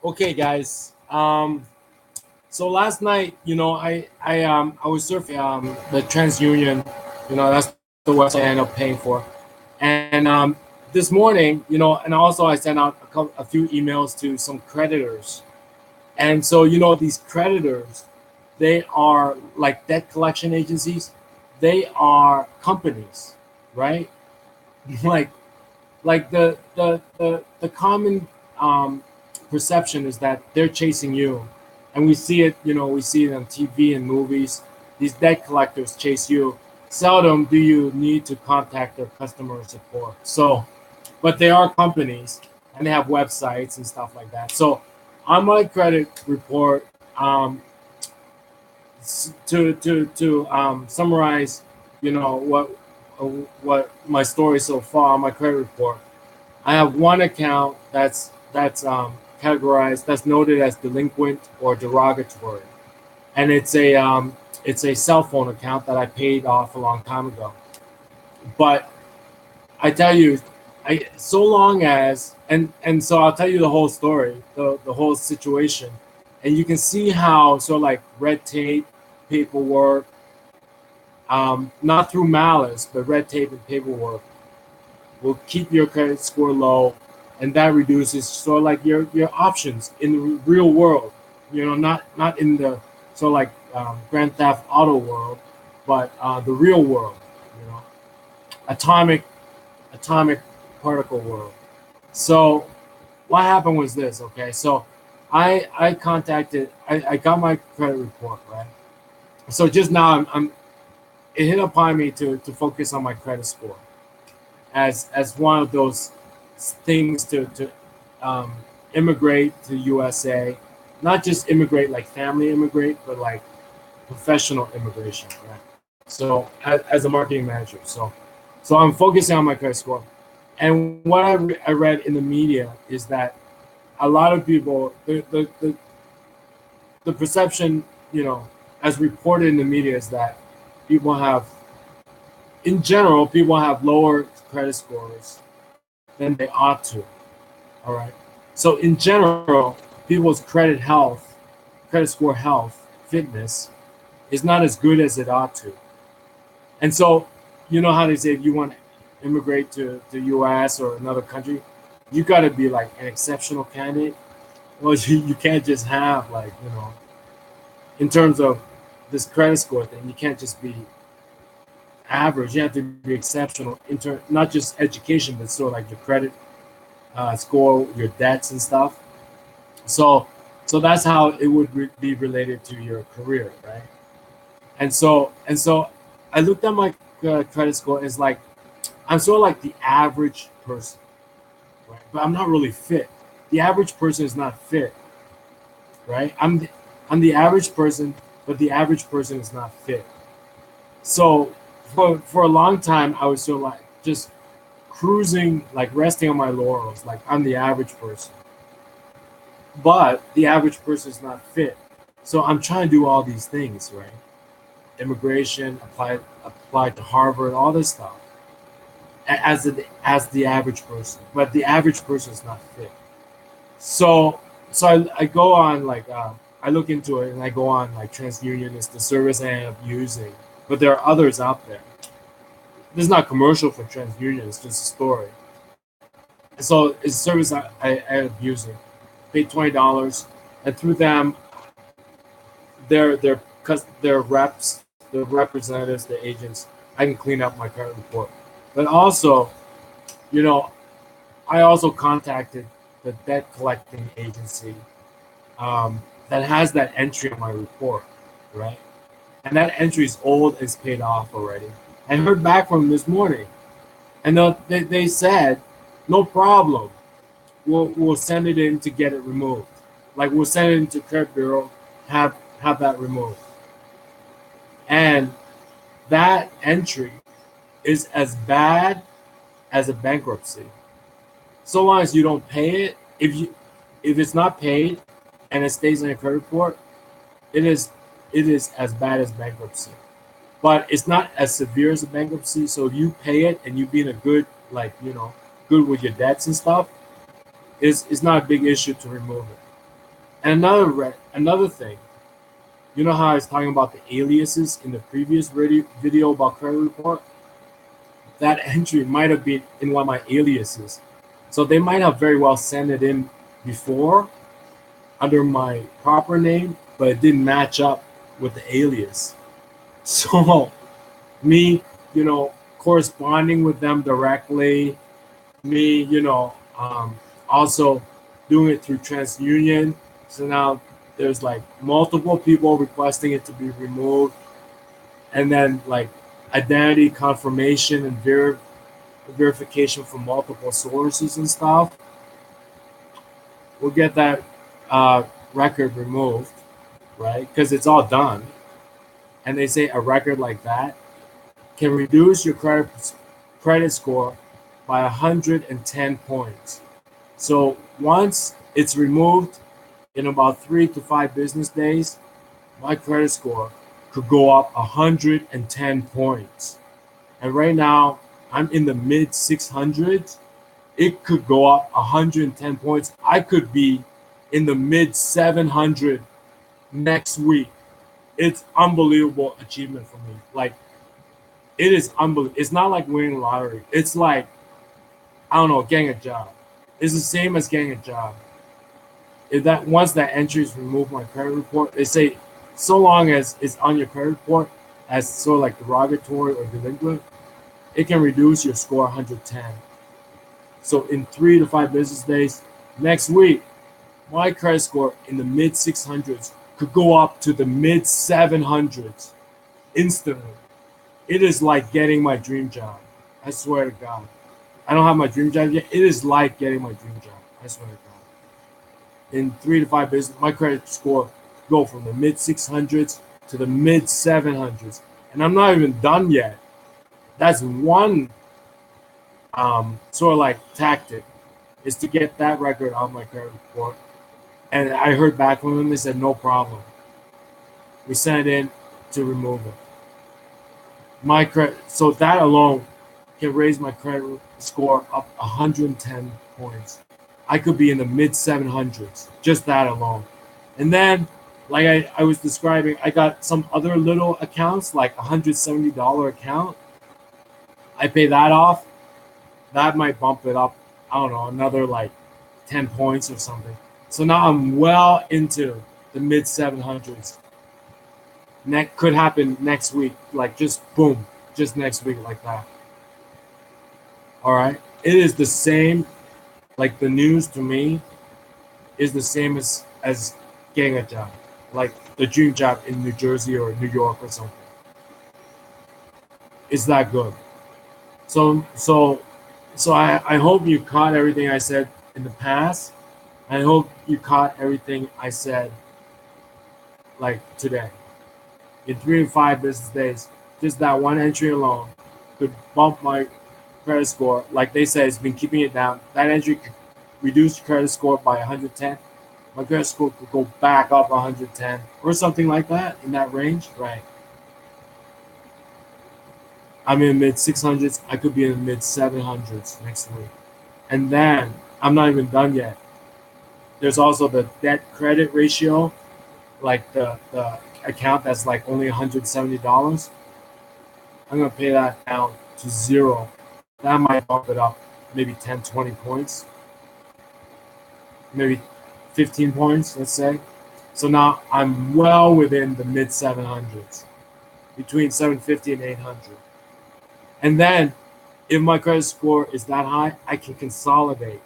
Okay, guys. So last night, I was surfing the TransUnion. That's the website I ended up paying for. And this morning, and also I sent out a few emails to some creditors. And so, these creditors, they are like debt collection agencies. They are companies, right? like the common perception is that they're chasing you, and we see it. We see it on TV and movies. These debt collectors chase you. Seldom do you need to contact their customer support. So, but they are companies, and they have websites and stuff like that. So, on my credit report, to summarize, what what my story so far on my credit report. I have one account that's categorized, that's noted as delinquent or derogatory, and it's a cell phone account that I paid off a long time ago. But I tell you, I so long as and so I'll tell you the whole story, the whole situation, and you can see how sort of like red tape, paperwork, not through malice, but red tape and paperwork will keep your credit score low, and that reduces sort of like your options in the real world. Not in the sort of like Grand Theft Auto world, but the real world. You know, atomic particle world. So what happened was this. Okay, so I got my credit report, right. So just now it hit upon me to focus on my credit score as one of those things to immigrate to USA, not just immigrate like family immigrate, but like professional immigration, right? So as a marketing manager, so I'm focusing on my credit score, and what I read in the media is that a lot of people the perception, as reported in the media, is that people have in general, people have lower credit scores than they ought to. All right. So in general, people's credit score health, fitness is not as good as it ought to. And so, you know how they say if you want to immigrate to the US or another country, you got to be like an exceptional candidate. Well, you can't just have like, in terms of this credit score thing, you can't just be average. You have to be exceptional not just education, but sort of like your credit score, your debts and stuff. So that's how it would be related to your career, right? And so I looked at my credit score as like I'm sort of like the average person, right? But I'm not really fit. The average person is not fit, right? I'm the average person, but the average person is not fit. So for a long time, I was sort of like just cruising, like resting on my laurels, like I'm the average person. But the average person is not fit. So I'm trying to do all these things, right? Immigration, apply to Harvard, all this stuff, as the average person. But the average person is not fit. So I go on like I look into it and I go on like TransUnion is the service I end up using, but there are others out there. This is not commercial for TransUnion; it's just a story. So it's a service I end up using. Paid $20, and through them, their reps, the representatives, the agents, I can clean up my credit report. But also, you know, I also contacted the debt collecting agency that has that entry on my report, right? And that entry is old, it's paid off already. I heard back from them this morning, and they said, no problem, we'll send it in to get it removed. Like we'll send it into credit bureau, have that removed. And that entry is as bad as a bankruptcy. So long as you don't pay it, if it's not paid and it stays on your credit report, it is as bad as bankruptcy. But it's not as severe as a bankruptcy. So if you pay it and you being a good, like, good with your debts and stuff, it's not a big issue to remove it. And another thing, you know how I was talking about the aliases in the previous video about credit report? That entry might have been in one of my aliases. So they might have very well sent it in before under my proper name, but it didn't match up with the alias. So me, corresponding with them directly, me, also doing it through TransUnion. So now there's like multiple people requesting it to be removed, and then like identity confirmation and verification from multiple sources and stuff. We'll get that record removed, right? Because it's all done. And they say a record like that can reduce your credit score by 110 points. So once it's removed in about 3 to 5 business days, my credit score could go up 110 points. And right now, I'm in the mid 600s. It could go up 110 points. I could be in the mid 700 next week. It's unbelievable achievement for me. Like, it is unbelievable. It's not like winning the lottery. It's like, I don't know, getting a job. It's the same as getting a job. If that once that entry is removed from my credit report, they say so long as it's on your credit report as sort of like derogatory or delinquent, it can reduce your score 110. So in 3 to 5 business days, next week, my credit score in the mid 600s could go up to the mid 700s instantly. It is like getting my dream job. I swear to God. I don't have my dream job yet. It is like getting my dream job. I swear to God. In 3 to 5 business, my credit score go from the mid 600s to the mid 700s, and I'm not even done yet. That's one sort of like tactic, is to get that record on my credit report. And I heard back from them. They said no problem. We sent it in to remove it. My credit, so that alone can raise my credit score up 110 points. I could be in the mid 700s, just that alone. And then, like I was describing, I got some other little accounts, like $170 account. I pay that off. That might bump it up, I don't know, another like 10 points or something. So now I'm well into the mid 700s. Could happen next week, like just boom, just next week like that. All right. It is the same, like the news to me is the same as getting a job, like the dream job in New Jersey or New York or something. It's that good. So I hope you caught everything I said in the past. I hope you caught everything I said like today. In 3 to 5 business days, just that one entry alone could bump my credit score. Like they said, it's been keeping it down. That entry could reduce your credit score by 110. My credit score could go back up 110 or something like that, in that range, right? I'm in mid 600s. I could be in the mid 700s next week. And then I'm not even done yet. There's also the debt credit ratio, like the account that's like only $170. I'm going to pay that down to 0. That might bump it up maybe 10, 20 points, maybe 15 points, let's say. So now I'm well within the mid 700s, between 750 and 800. And then if my credit score is that high, I can consolidate,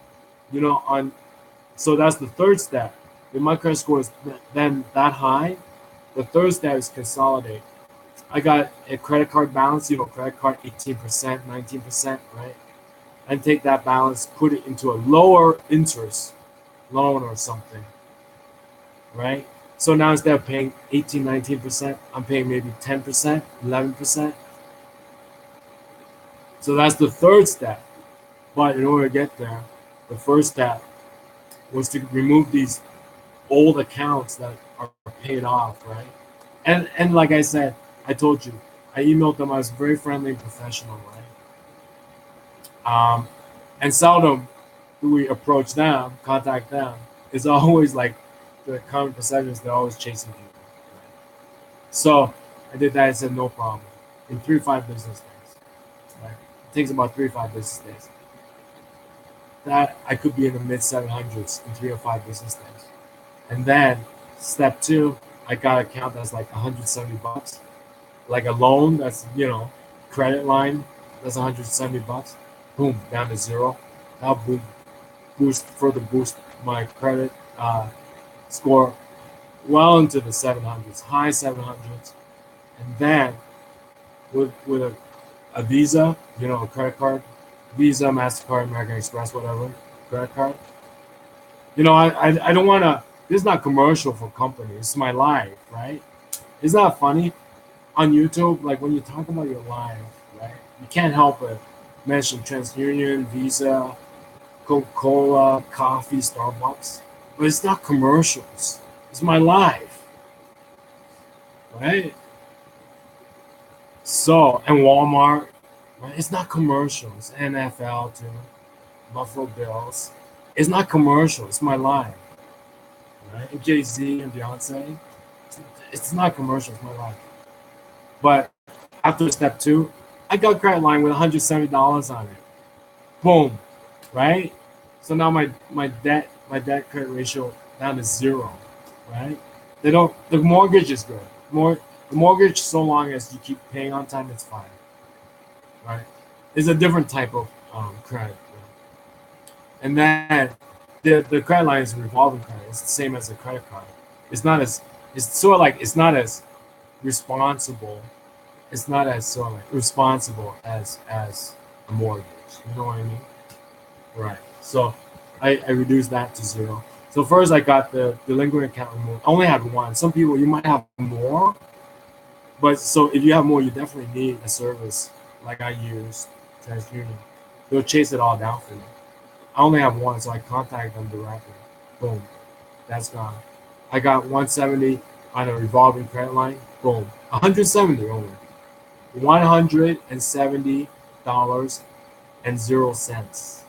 so that's the third step. If my credit score is then that high, the third step is consolidate. I got a credit card balance, credit card 18%, 19%, right? And take that balance, put it into a lower interest loan or something, right? So now instead of paying 18, 19%, I'm paying maybe 10%, 11%. So that's the third step. But in order to get there, the first step was to remove these old accounts that are paid off, right? And like I said, I told you, I emailed them. I was very friendly and professional, right? And seldom do we approach them, contact them. It's always like the common perception is they're always chasing people. So I did that. I said no problem. In 3 to 5 business days, right? It takes about 3 to 5 business days. That I could be in the mid 700s in 3 or 5 business days. And then step 2, I got an account that's like $170, like a loan that's credit line that's $170. Boom, down to 0. That'll further boost my credit score well into the 700s, high 700s. And then with a Visa, a credit card, Visa, MasterCard, American Express, whatever, credit card. I don't want to, this is not commercial for companies. It's my life, right? It's not funny on YouTube, like when you talk about your life, right? You can't help but mention TransUnion, Visa, Coca-Cola, coffee, Starbucks. But it's not commercials. It's my life, right? So, and Walmart, right? It's not commercials. NFL too, Buffalo Bills. It's not commercial. It's my life, right? And Jay-Z and Beyonce. It's not commercial. It's my life. But after step 2, I got a credit line with $170 on it. Boom, right? So now my debt credit ratio down to 0, right? The mortgage is good. The mortgage, so long as you keep paying on time, it's fine, right? It's a different type of credit. And then the credit line is a revolving credit. It's the same as a credit card. It's not as responsible. It's not as responsible as a mortgage. You know what I mean? Right. So I reduced that to 0. So first I got the delinquent account removed. I only had 1. Some people, you might have more, but so if you have more, you definitely need a service like I use, TransUnion. They'll chase it all down for you. I only have 1, so I contact them directly. Boom, that's gone. I got 170 on a revolving credit line. Boom, 170 only. $170.0.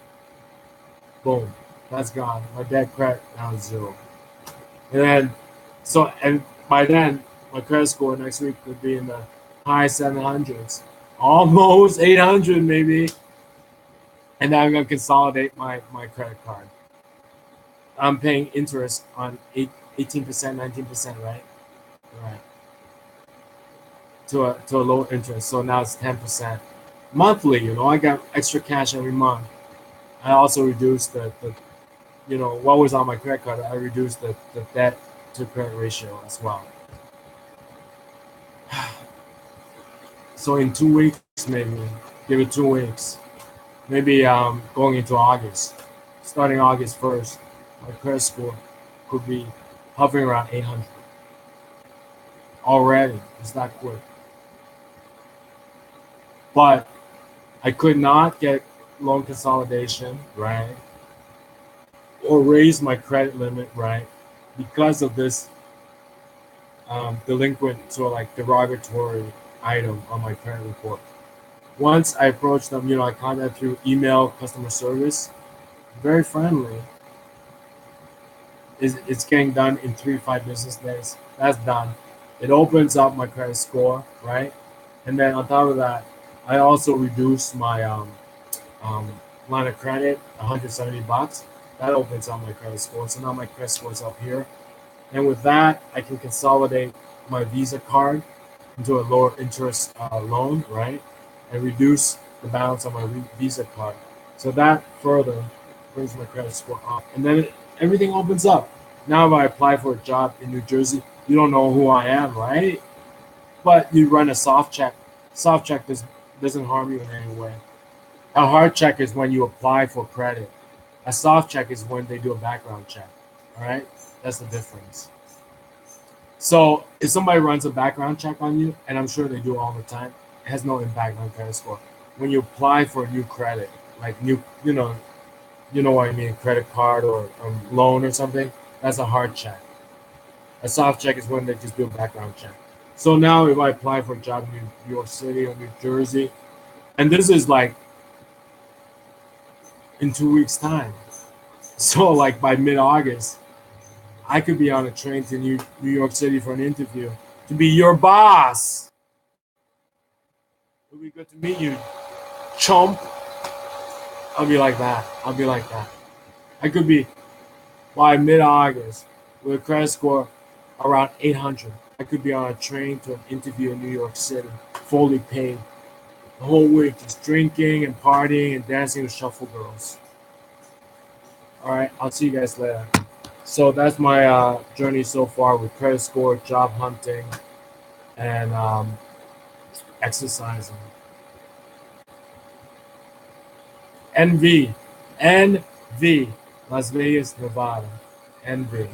Boom, that's gone. My debt credit down to 0. And by then, my credit score next week could be in the high 700s, almost 800 maybe. And then I'm gonna consolidate my credit card. I'm paying interest on 18%, 19%, right? Right. To a low interest. So now it's 10% monthly. I got extra cash every month. I also reduced the what was on my credit card. I reduced the debt to credit ratio as well. So in 2 weeks, maybe give it 2 weeks. Maybe going into August, starting August 1st, my credit score could be hovering around 800. Already, it's that quick. But I could not get loan consolidation, right? Or raise my credit limit, right? Because of this delinquent, so like derogatory item on my credit report. Once I approached them, I contacted through email customer service, very friendly. It's getting done in 3 to 5 business days. That's done. It opens up my credit score, right? And then on top of that, I also reduced my line of credit, $170. That opens up my credit score. So now my credit score is up here. And with that, I can consolidate my Visa card into a lower interest loan, right? And reduce the balance on my Visa card. So that further brings my credit score up. And then everything opens up. Now if I apply for a job in New Jersey, you don't know who I am, right? But you run a soft check. Soft check doesn't harm you in any way. A hard check is when you apply for credit. A soft check is when they do a background check. All right? That's the difference. So if somebody runs a background check on you, and I'm sure they do all the time, it has no impact on credit score. When you apply for a new credit, like new, you know what I mean, credit card or loan or something, that's a hard check. A soft check is when they just do a background check. So now if I apply for a job in New York City or New Jersey, and this is like in 2 weeks' time. So like by mid-August, I could be on a train to New York City for an interview to be your boss. It would be good to meet you, chump. I'll be like that. I'll be like that. I could be by mid-August with a credit score around 800. I could be on a train to an interview in New York City, fully paid. The whole week, just drinking and partying and dancing with shuffle girls. All right, I'll see you guys later. So that's my journey so far with credit score, job hunting, and exercising. NV, Las Vegas, Nevada, NV.